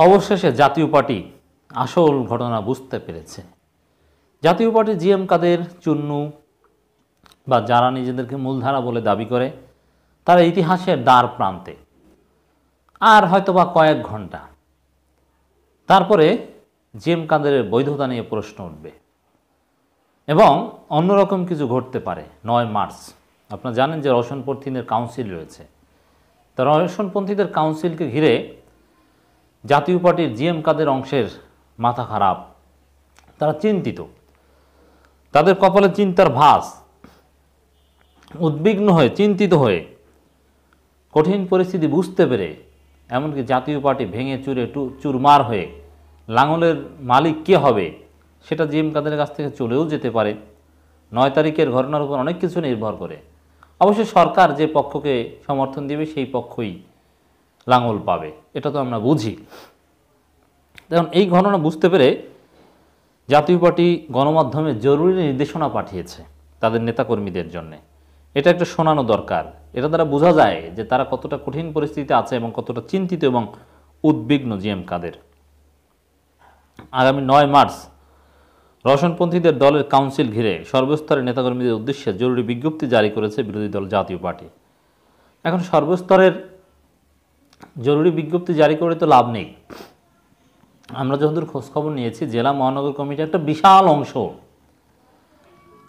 অবশেষে জাতীয় পার্টি আসল ঘটনা বুঝতে পেরেছে। জাতীয় পার্টি জিএম কাদের, চুন্নু বা যারা নিজেদেরকে মূলধারা বলে দাবি করে তারা ইতিহাসের দ্বার প্রান্তে। আর হয়তোবা কয়েক ঘন্টা তারপরে জিএম কাদেরের বৈধতা নিয়ে প্রশ্ন উঠবে এবং অন্যরকম কিছু ঘটতে পারে। 9 মার্চ আপনারা জানেন যে রওশনপন্থীদের কাউন্সিল রয়েছে। তো রওশনপন্থীদের কাউন্সিলকে ঘিরে জাতীয় পার্টির জিএম কাদের অংশের মাথা খারাপ, তারা চিন্তিত, তাদের কপালে চিন্তার ভাঁজ, উদ্বিগ্ন হয়ে চিন্তিত হয়ে কঠিন পরিস্থিতি বুঝতে পেরে এমনকি জাতীয় পার্টি ভেঙে চুরে চুরমার হয়ে লাঙলের মালিক কে হবে সেটা জিএম কাদের কাছ থেকে চলেও যেতে পারে। 9 তারিখের ঘটনার উপর অনেক কিছু নির্ভর করে। অবশ্যই সরকার যে পক্ষকে সমর্থন দেবে সেই পক্ষই লাঙল পাবে, এটা তো আমরা বুঝি। দেখুন, এই ঘটনা বুঝতে পেরে জাতীয় পার্টি গণমাধ্যমে জরুরি নির্দেশনা পাঠিয়েছে তাদের নেতাকর্মীদের জন্য। এটা একটা শোনানো দরকার। এটা দ্বারা বোঝা যায় যে তারা কতটা কঠিন পরিস্থিতিতে আছে এবং কতটা চিন্তিত এবং উদ্বিগ্ন জিএম কাদের। আগামী 9 মার্চ রওশনপন্থীদের দলের কাউন্সিল ঘিরে সর্বস্তরের নেতাকর্মীদের উদ্দেশ্যে জরুরি বিজ্ঞপ্তি জারি করেছে বিরোধী দল জাতীয় পার্টি। এখন সর্বস্তরের জরুরি বিজ্ঞপ্তি জারি করে তো লাভ নেই। আমরা যতদূর খোঁজখবর নিয়েছি, জেলা মহানগর কমিটি একটা বিশাল অংশ,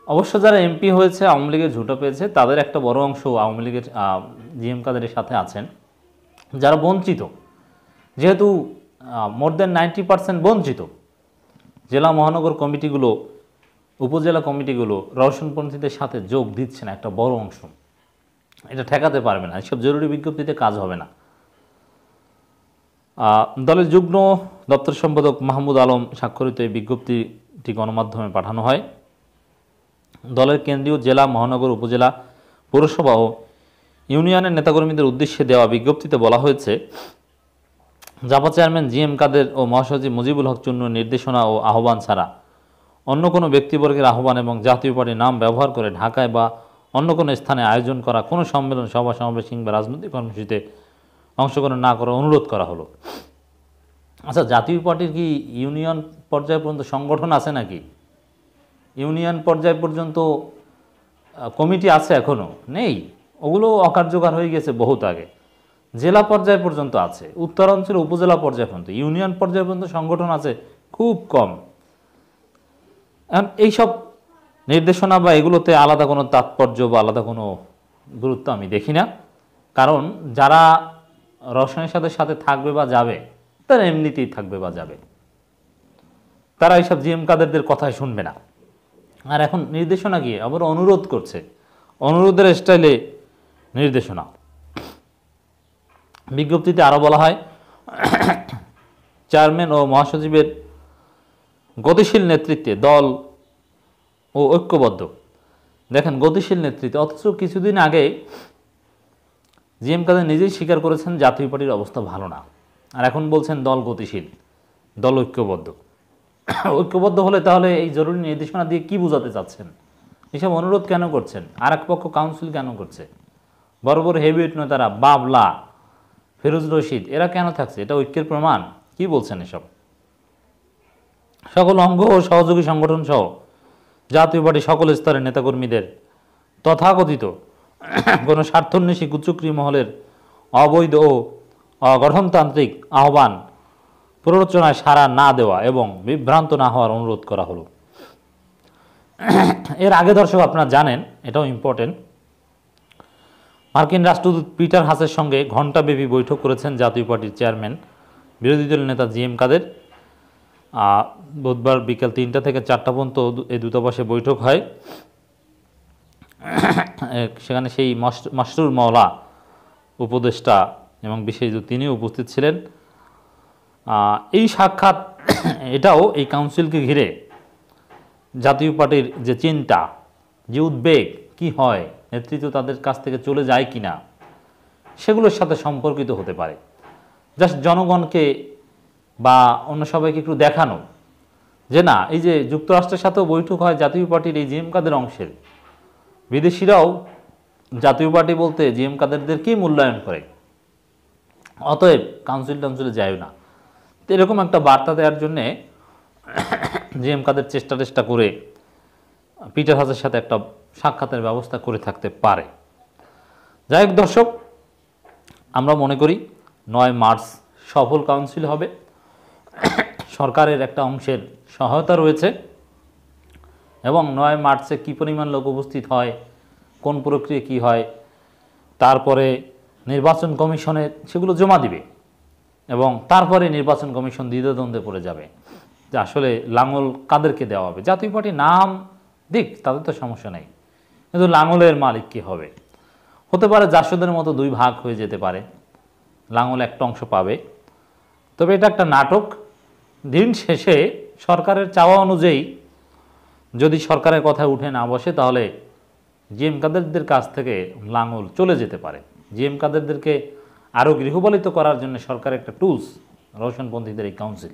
অবশ্য যারা এমপি হয়েছে আওয়ামী লীগের ঝুঁটা পেয়েছে তাদের একটা বড় অংশ আওয়ামী লীগের জিএম কাদেরের সাথে আছেন। যারা বঞ্চিত, যেহেতু মোর দেন 90% বঞ্চিত, জেলা মহানগর কমিটিগুলো, উপজেলা কমিটিগুলো রওশনপন্থীদের সাথে যোগ দিচ্ছে না একটা বড় অংশ। এটা ঠেকাতে পারবে না, এসব জরুরি বিজ্ঞপ্তিতে কাজ হবে না। দলের যুগ্ম দপ্তর সম্পাদক মাহমুদ আলম স্বাক্ষরিত এই বিজ্ঞপ্তিটি গণমাধ্যমে পাঠানো হয়। দলের কেন্দ্রীয় জেলা, মহানগর, উপজেলা, পৌরসভা ও ইউনিয়নের নেতাকর্মীদের উদ্দেশ্যে দেওয়া বিজ্ঞপ্তিতে বলা হয়েছে, জাপা চেয়ারম্যান জিএম কাদের ও মহাসচিব মুজিবুল হক চুন্নুর নির্দেশনা ও আহ্বান ছাড়া অন্য কোনো ব্যক্তিবর্গের আহ্বান এবং জাতীয় পার্টির নাম ব্যবহার করে ঢাকায় বা অন্য কোনো স্থানে আয়োজন করা কোনো সম্মেলন, সভা, সমাবেশ কিংবা রাজনৈতিক কর্মসূচিতে অংশগ্রহণ না করার অনুরোধ করা হলো। আচ্ছা, জাতীয় পার্টির কি ইউনিয়ন পর্যায় পর্যন্ত সংগঠন আছে নাকি? ইউনিয়ন পর্যায় পর্যন্ত কমিটি আছে? এখনও নেই, ওগুলো অকার্যকর হয়ে গেছে বহুত আগে। জেলা পর্যায় পর্যন্ত আছে, উত্তরাঞ্চল উপজেলা পর্যায় পর্যন্ত, ইউনিয়ন পর্যায় পর্যন্ত সংগঠন আছে খুব কম। এখন এইসব নির্দেশনা বা এগুলোতে আলাদা কোনো তাৎপর্য বা আলাদা কোনো গুরুত্ব আমি দেখি না। কারণ যারা রওশনের সাথে থাকবে বা যাবে তারা এমনিতেই থাকবে বা যাবে, তারা এইসব জিএম কাদেরদের কথাই শুনবে না। আর এখন নির্দেশনা কি? আবার অনুরোধ করছে, অনুরোধের স্টাইলে নির্দেশনা। বিজ্ঞপ্তিতে আরও বলা হয়, চেয়ারম্যান ও মহাসচিবের গতিশীল নেতৃত্বে দল ও ঐক্যবদ্ধ। দেখেন, গতিশীল নেতৃত্ব, অথচ কিছুদিন আগে জিএম কাদের নিজেই স্বীকার করেছেন জাতীয় পার্টির অবস্থা ভালো না, আর এখন বলছেন দল গতিশীল, দল ঐক্যবদ্ধ। ঐক্যবদ্ধ হলে তাহলে এই জরুরি নির্দেশনা দিয়ে কি বোঝাতে চাচ্ছেন? এসব অনুরোধ কেন করছেন? আর এক পক্ষ কাউন্সিল কেন করছে? বড় বড় হেভিওয়েট নেতারা, বাবলা, ফিরোজ রশিদ, এরা কেন থাকছে? এটা ঐক্যের প্রমাণ? কি বলছেন এসব? সকল অঙ্গ ও সহযোগী সংগঠন সহ জাতীয় পার্টি সকল স্তরের নেতাকর্মীদের তথাকথিত কোনো স্বার্থন্বেষী কুচক্রী মহলের অবৈধ ও অগঠনতান্ত্রিক আহ্বান প্ররোচনায় সাড়া না দেওয়া এবং বিভ্রান্ত না হওয়ার অনুরোধ করা হলো। এর আগে দর্শক আপনারা জানেন, এটাও ইম্পর্টেন্ট, মার্কিন রাষ্ট্রদূত পিটার হাসের সঙ্গে ঘণ্টাব্যাপী বৈঠক করেছেন জাতীয় পার্টির চেয়ারম্যান বিরোধী দলের নেতা জিএম কাদের। বুধবার বিকেল 3টা থেকে 4টা পর্যন্ত এই দূতাবাসে বৈঠক হয়। সেখানে সেই মাসরুর মাওলা উপদেষ্টা এবং বিশেষ তিনিও উপস্থিত ছিলেন। এই সাক্ষাৎ, এটাও এই কাউন্সিলকে ঘিরে জাতীয় পার্টির যে চিন্তা, যে উদ্বেগ, কি হয়, নেতৃত্ব তাদের কাছ থেকে চলে যায় কিনা, সেগুলোর সাথে সম্পর্কিত হতে পারে। জাস্ট জনগণকে বা অন্য সবাইকে একটু দেখানো যে না, এই যে যুক্তরাষ্ট্রের সাথেও বৈঠক হয় জাতীয় পার্টির এই জিএম কাদের অংশের, বিদেশিরাও জাতীয় পার্টি বলতে জিএম কাদেরদেরকেই মূল্যায়ন করে, অতএব কাউন্সিল টাউন্সিলে যায় না। তো এরকম একটা বার্তা দেওয়ার জন্যে জিএম কাদের চেষ্টা করে পিটার হাসের সাথে একটা সাক্ষাতের ব্যবস্থা করে থাকতে পারে। যাই হোক দর্শক, আমরা মনে করি 9 মার্চ সফল কাউন্সিল হবে। সরকারের একটা অংশের সহায়তা রয়েছে এবং 9 মার্চে কী পরিমাণ লোক উপস্থিত হয়, কোন প্রক্রিয়া কী হয়, তারপরে নির্বাচন কমিশনে সেগুলো জমা দিবে এবং তারপরে নির্বাচন কমিশন দ্বিধাদ্বন্দ্বে পড়ে যাবে যে আসলে লাঙল কাদেরকে দেওয়া হবে। জাতীয় পার্টি নাম দিক, তাদের তো সমস্যা নেই, কিন্তু লাঙলের মালিক কী হবে? হতে পারে জাসদের মতো 2 ভাগ হয়ে যেতে পারে, লাঙল একটা অংশ পাবে। তবে এটা একটা নাটক। দিন শেষে সরকারের চাওয়া অনুযায়ী যদি সরকারের কথায় উঠে না বসে, তাহলে জিএম কাদেরদের কাছ থেকে লাঙল চলে যেতে পারে। জিএম কাদেরদেরকে আরও গৃহপালিত করার জন্য সরকারের একটা টুলস রওশনপন্থীদের এই কাউন্সিল।